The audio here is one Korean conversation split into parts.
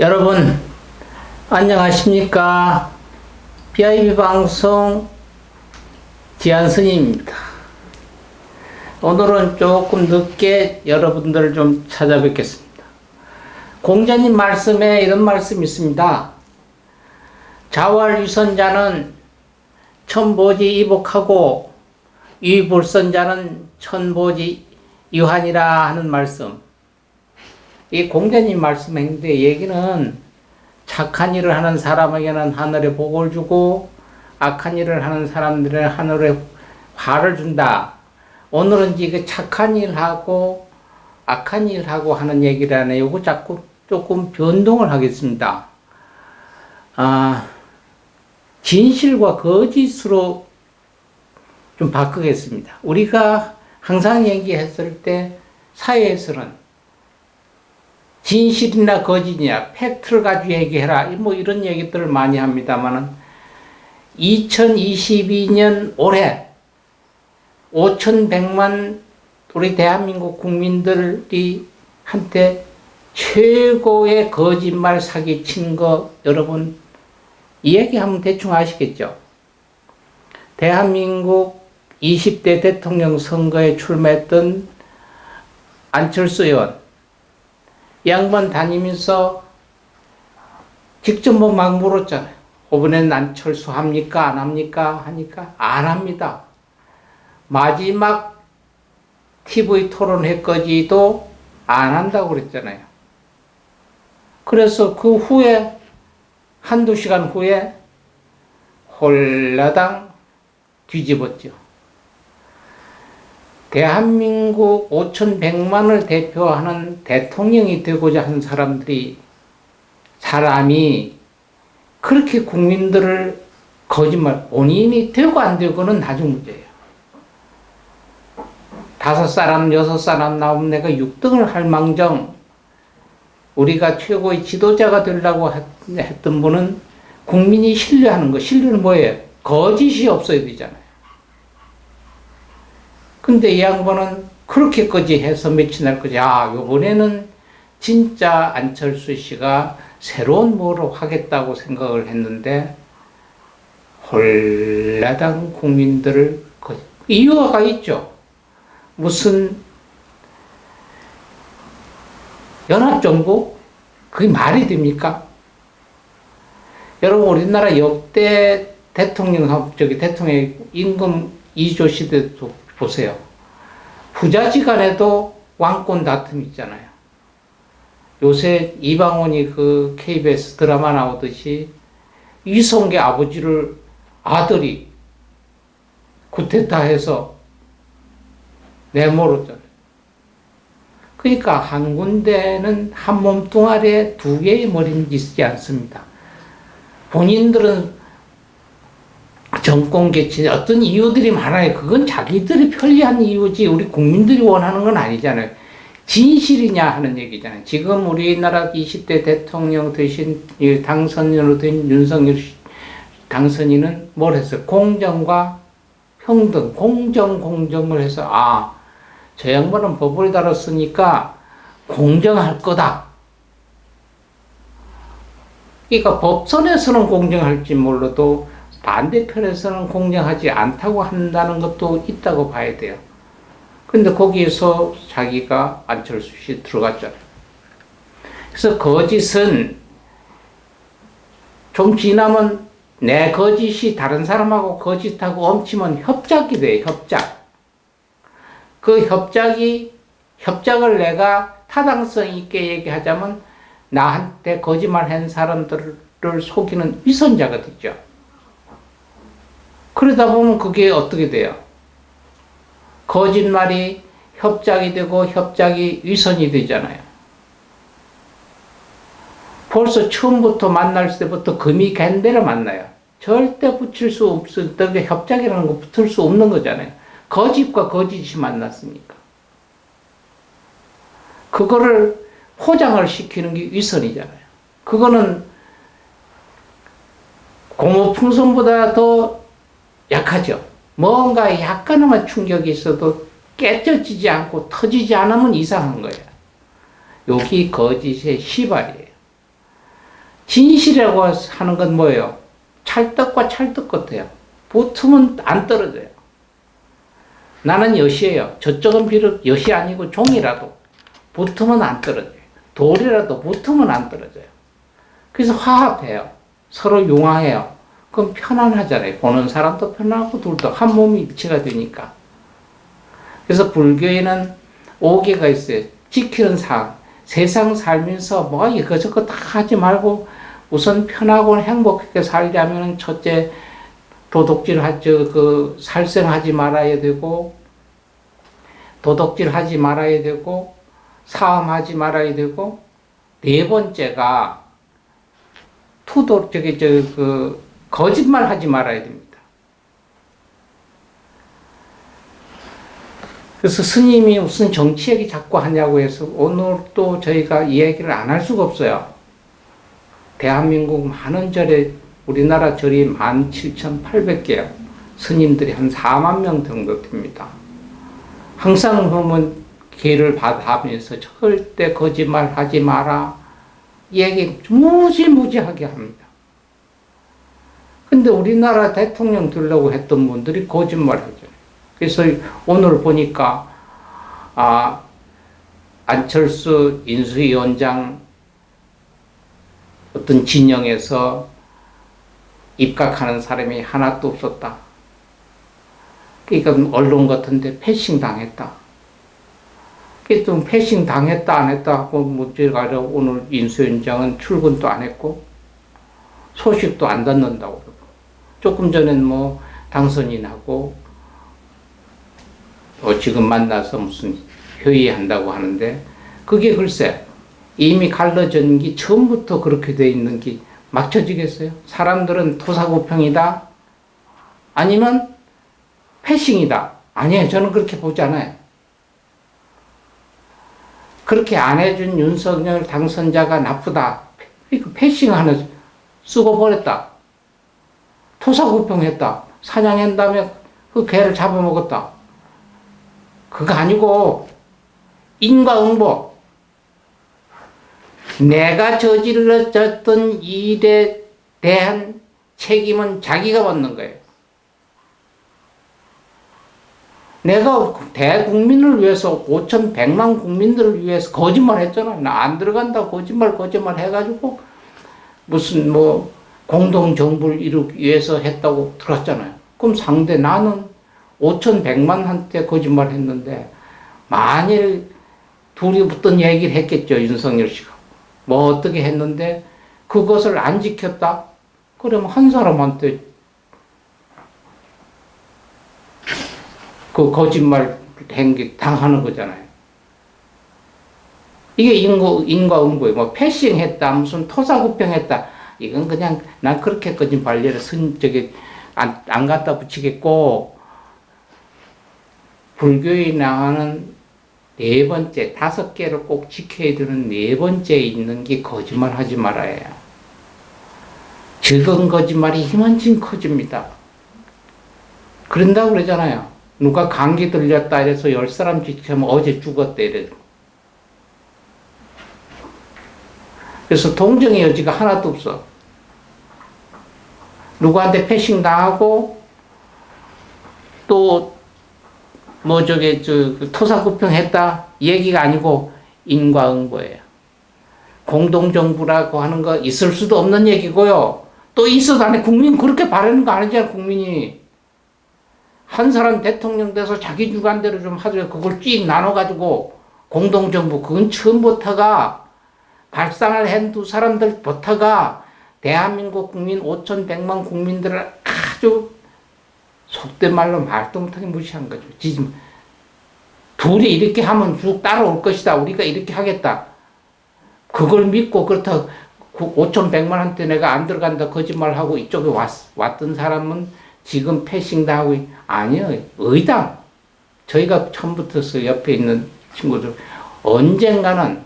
여러분 안녕하십니까? BIB 방송 지한스님입니다. 오늘은 조금 늦게 여러분들을 좀 찾아뵙겠습니다. 공자님 말씀에 이런 말씀이 있습니다. 자활유선자는 천보지 이복하고 유불선자는 천보지 유한이라 하는 말씀. 이 공자님 말씀인데 얘기는 착한 일을 하는 사람에게는 하늘에 복을 주고 악한 일을 하는 사람들은 하늘에 화를 준다. 오늘은 이게 착한 일하고 악한 일하고 하는 얘기를 하네요. 이거 자꾸 조금 변동을 하겠습니다. 진실과 거짓으로 좀 바꾸겠습니다. 우리가 항상 얘기했을 때 사회에서는 진실이나 거짓이냐, 팩트를 가지고 얘기해라. 뭐 이런 얘기들을 많이 합니다만은 2022년 올해 5,100만 우리 대한민국 국민들이 한테 최고의 거짓말 사기 친 거 여러분 이 얘기하면 대충 아시겠죠? 대한민국 20대 대통령 선거에 출마했던 안철수 의원 양반 다니면서 직접 막 물었잖아요. 이번엔 안철수 합니까? 안 합니까? 하니까 안 합니다. 마지막 TV 토론회까지도 안 한다고 그랬잖아요. 그래서 그 후에 한두 시간 후에 홀라당 뒤집었죠. 대한민국 5,100만을 대표하는 대통령이 되고자 하는 사람이 그렇게 국민들을 거짓말, 본인이 되고 안 되고는 나중 문제예요. 5사람, 6사람 나오면 내가 6등을 할 망정, 우리가 최고의 지도자가 되려고 했던 분은 국민이 신뢰하는 거, 신뢰는 뭐예요? 거짓이 없어야 되잖아요. 근데 이 양반은 그렇게까지 해서 며칠 날까지 요번에는 진짜 안철수 씨가 새로운 뭐로 하겠다고 생각을 했는데 홀라당 국민들을 이유가 있죠. 무슨 연합정부? 그게 말이 됩니까? 여러분 우리나라 역대 대통령 임금 2조 시대도 보세요. 부자지간에도 왕권 다툼 있잖아요. 요새 이방원이 그 KBS 드라마 나오듯이 이성계 아들이 쿠데타해서 내몰았잖아요. 그러니까 한 군데는 한 몸뚱아리에 두 개의 머리는 있지 않습니다. 본인들은 정권 개최 어떤 이유들이 많아요. 그건 자기들이 편리한 이유지 우리 국민들이 원하는 건 아니잖아요. 진실이냐 하는 얘기잖아요. 지금 우리나라 20대 대통령 되신 당선인으로 된 윤석열 당선인은 뭘 했어요? 공정과 평등, 공정을 해서 저 양반은 법을 다뤘으니까 공정할 거다. 그러니까 법선에서는 공정할지 몰라도 반대편에서는 공정하지 않다고 한다는 것도 있다고 봐야 돼요. 근데 거기에서 자기가 안철수 씨 들어갔잖아요. 그래서 거짓은 좀 지나면 내 거짓이 다른 사람하고 거짓하고 엉치면 협작이 돼요, 협작. 그 협작을 내가 타당성 있게 얘기하자면 나한테 거짓말 한 사람들을 속이는 위선자가 되죠. 그러다 보면 그게 어떻게 돼요? 거짓말이 협작이 되고 협작이 위선이 되잖아요. 벌써 처음부터 만날 때부터 금이 갠대를 만나요. 절대 붙일 수 없을 때 협작이라는 거 붙을 수 없는 거잖아요. 거짓과 거짓이 만났으니까. 그거를 포장을 시키는 게 위선이잖아요. 그거는 공허풍선보다 더 약하죠. 뭔가 약간만 충격이 있어도 깨져지지 않고 터지지 않으면 이상한 거예요. 여기 거짓의 시발이에요. 진실이라고 하는 건 뭐예요? 찰떡과 찰떡 같아요. 붙으면 안 떨어져요. 나는 엿이에요. 저쪽은 비록 엿이 아니고 종이라도 붙으면 안 떨어져요. 돌이라도 붙으면 안 떨어져요. 그래서 화합해요. 서로 융화해요. 그럼 편안하잖아요. 보는 사람도 편하고 둘도 한 몸이 일치가 되니까. 그래서 불교에는 5개가 있어요. 지키는 상. 세상 살면서 뭐 이거저거 다 하지 말고 우선 편하고 행복하게 살려면 첫째 살생하지 말아야 되고, 도둑질하지 말아야 되고, 사음하지 말아야 되고, 네 번째가 거짓말하지 말아야 됩니다. 그래서 스님이 무슨 정치 얘기 자꾸 하냐고 해서 오늘 또 저희가 이 얘기를 안 할 수가 없어요. 대한민국 많은 절에 우리나라 절이 17,800개요. 스님들이 한 4만 명 정도 됩니다. 항상 보면 기회를 받아하면서 절대 거짓말 하지 마라. 얘기 무지무지하게 합니다. 근데 우리나라 대통령 되려고 했던 분들이 거짓말 하죠. 그래서 오늘 보니까, 안철수 인수위원장 어떤 진영에서 입각하는 사람이 하나도 없었다. 그러니까 언론 같은데 패싱 당했다. 그래서 패싱 당했다 안 했다 하고 문제가 아니라 오늘 인수위원장은 출근도 안 했고 소식도 안 듣는다고 그러고 조금 전엔 뭐 당선인하고 지금 만나서 무슨 회의한다고 하는데 그게 글쎄 이미 갈라진 게 처음부터 그렇게 돼 있는 게 맞춰지겠어요? 사람들은 토사구팽이다? 아니면 패싱이다? 아니에요. 저는 그렇게 보지 않아요. 그렇게 안 해준 윤석열 당선자가 나쁘다. 패싱하는 쓰고 버렸다. 토사구팽했다. 사냥한 다음에 그 개를 잡아먹었다. 그거 아니고 인과응보. 내가 저질렀던 일에 대한 책임은 자기가 받는 거예요. 내가 대국민을 위해서 5,100만 국민들을 위해서 거짓말 했잖아. 나 안 들어간다 거짓말 해가지고 무슨 뭐 공동정부를 이루기 위해서 했다고 들었잖아요. 그럼 상대 나는 5,100만한테 거짓말 했는데 만일 둘이 어떤 얘기를 했겠죠. 윤석열 씨가. 뭐 어떻게 했는데 그것을 안 지켰다? 그러면 한 사람한테 그 거짓말 한 게 당하는 거잖아요. 이게 인과응보예요. 뭐 패싱했다, 무슨 토사구팽했다. 이건 그냥 난 그렇게까지 관리를 안 갖다 붙이겠고 불교에 나가는 네 번째, 5개를 꼭 지켜야 되는 네 번째에 있는 게 거짓말 하지 말아야 해요. 적은 거짓말이 희만큼 커집니다. 그런다고 그러잖아요. 누가 감기 들렸다 이래서 10사람 지켜면 어제 죽었대 이래. 그래서 동정의 여지가 하나도 없어. 누구한테 패싱 당하고 또 토사구팽 했다 얘기가 아니고 인과응보예요. 공동정부라고 하는 거 있을 수도 없는 얘기고요. 또 있어도 안 해. 국민 그렇게 바라는 거 아니잖아, 국민이. 한 사람 대통령 돼서 자기 주관대로 좀 하더라도 그걸 쭉 나눠가지고 공동정부, 그건 처음부터가 발상을 한 두 사람들부터가 대한민국 국민 5,100만 국민들을 아주 속된 말로 말도 못하게 무시한 거죠. 둘이 이렇게 하면 쭉 따라올 것이다. 우리가 이렇게 하겠다. 그걸 믿고 그렇다 5,100만한테 내가 안 들어간다 거짓말하고 이쪽에 왔던 사람은 지금 패싱 당하고 아니요. 의당. 저희가 처음부터 옆에 있는 친구들 언젠가는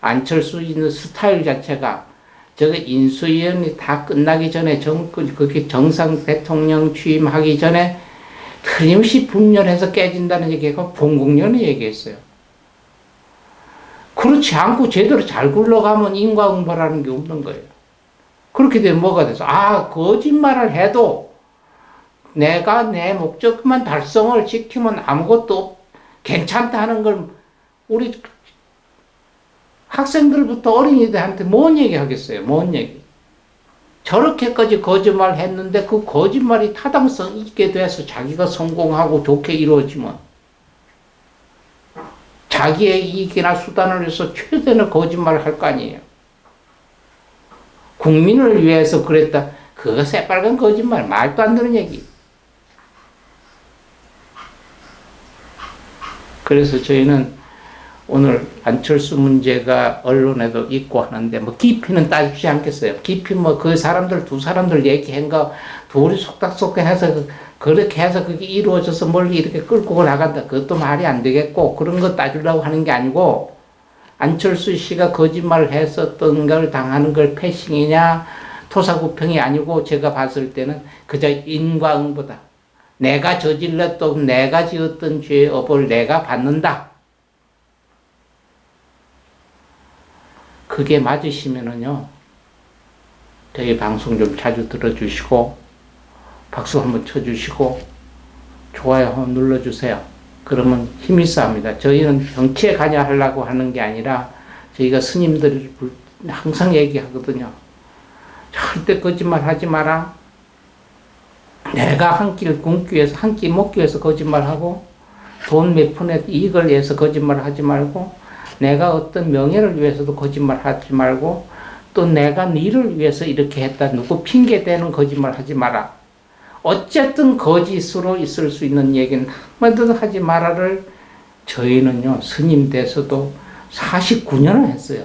안철수 있는 스타일 자체가 저거 인수위원이 다 끝나기 전에 그렇게 정상 대통령 취임하기 전에 틀림없이 분열해서 깨진다는 얘기가 봉국련이 얘기했어요. 그렇지 않고 제대로 잘 굴러가면 인과응보라는 게 없는 거예요. 그렇게 되면 뭐가 돼서, 거짓말을 해도 내가 내 목적만 달성을 지키면 아무것도 괜찮다는 걸 우리 학생들부터 어린이들한테 뭔 얘기 하겠어요? 뭔 얘기? 저렇게까지 거짓말 했는데 그 거짓말이 타당성 있게 돼서 자기가 성공하고 좋게 이루어지면 자기의 이익이나 수단을 위해서 최대한 거짓말을 할 거 아니에요. 국민을 위해서 그랬다. 그거 새빨간 거짓말, 말도 안 되는 얘기. 그래서 저희는 오늘 안철수 문제가 언론에도 있고 하는데 뭐 깊이는 따지지 않겠어요. 깊이 뭐 그 사람들 두 사람들 얘기한 거 둘이 속닥속해서 그렇게 해서 그게 이루어져서 멀리 이렇게 끌고 나간다. 그것도 말이 안 되겠고 그런 거 따지려고 하는 게 아니고 안철수 씨가 거짓말을 했었던 걸 당하는 걸 패싱이냐 토사구팽이 아니고 제가 봤을 때는 그저 인과응보다. 내가 저질렀던 내가 지었던 죄의 업을 내가 받는다. 그게 맞으시면은요, 저희 방송 좀 자주 들어주시고, 박수 한번 쳐주시고, 좋아요 한번 눌러주세요. 그러면 힘이 쌓입니다. 저희는 정치에 관여하려고 하는 게 아니라, 저희가 스님들이 항상 얘기하거든요. 절대 거짓말 하지 마라. 내가 한 끼를 굶기 위해서, 한 끼 먹기 위해서 거짓말하고, 돈 몇 푼의 이익을 위해서 거짓말 하지 말고, 내가 어떤 명예를 위해서도 거짓말 하지 말고 또 내가 니를 위해서 이렇게 했다 누구 핑계 대는 거짓말 하지 마라. 어쨌든 거짓으로 있을 수 있는 얘기는 한마디도 하지 마라를 저희는요 스님 돼서도 49년을 했어요.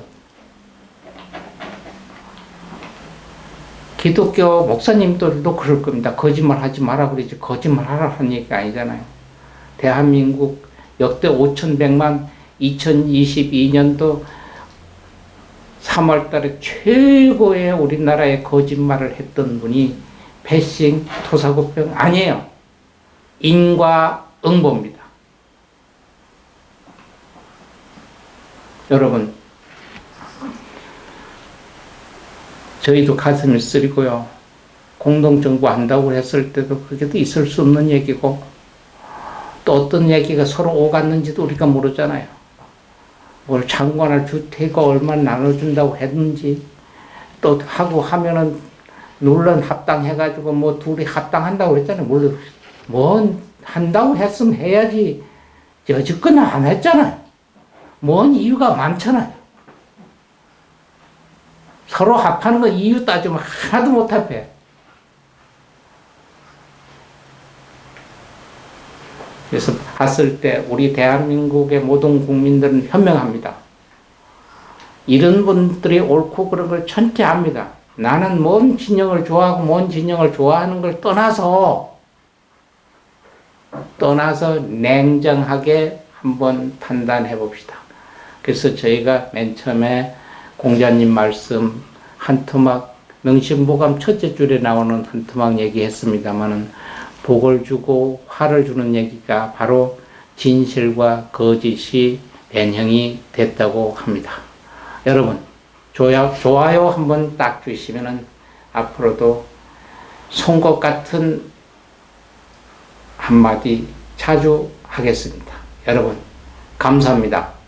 기독교 목사님들도 그럴 겁니다. 거짓말 하지 마라 그러지 거짓말 하라 하는 얘기가 아니잖아요. 대한민국 역대 5,100만 2022년도 3월 달에 최고의 우리나라에 거짓말을 했던 분이 패싱, 토사구팽 아니에요. 인과응보입니다. 여러분, 저희도 가슴이 쓰리고요. 공동정부 한다고 했을 때도 그게도 있을 수 없는 얘기고 또 어떤 얘기가 서로 오갔는지도 우리가 모르잖아요. 뭘 장관할 주택가 얼마나 나눠준다고 했는지 또 하고 하면은 논란 합당해가지고 뭐 둘이 합당한다고 그랬잖아요. 물론 뭔 한다고 했으면 해야지 여지껏 안 했잖아요. 뭔 이유가 많잖아요. 서로 합하는 거 이유 따지면 하나도 못 합해. 그래서 봤을 때 우리 대한민국의 모든 국민들은 현명합니다. 이런 분들이 옳고 그런 걸 천체합니다. 나는 뭔 진영을 좋아하고 뭔 진영을 좋아하는 걸 떠나서 냉정하게 한번 판단해 봅시다. 그래서 저희가 맨 처음에 공자님 말씀 한 토막 명심보감 첫째 줄에 나오는 한 토막 얘기했습니다마는 복을 주고 화를 주는 얘기가 바로 진실과 거짓이 변형이 됐다고 합니다. 여러분, 좋아요 한번 딱 주시면은 앞으로도 송곳 같은 한마디 자주 하겠습니다. 여러분, 감사합니다.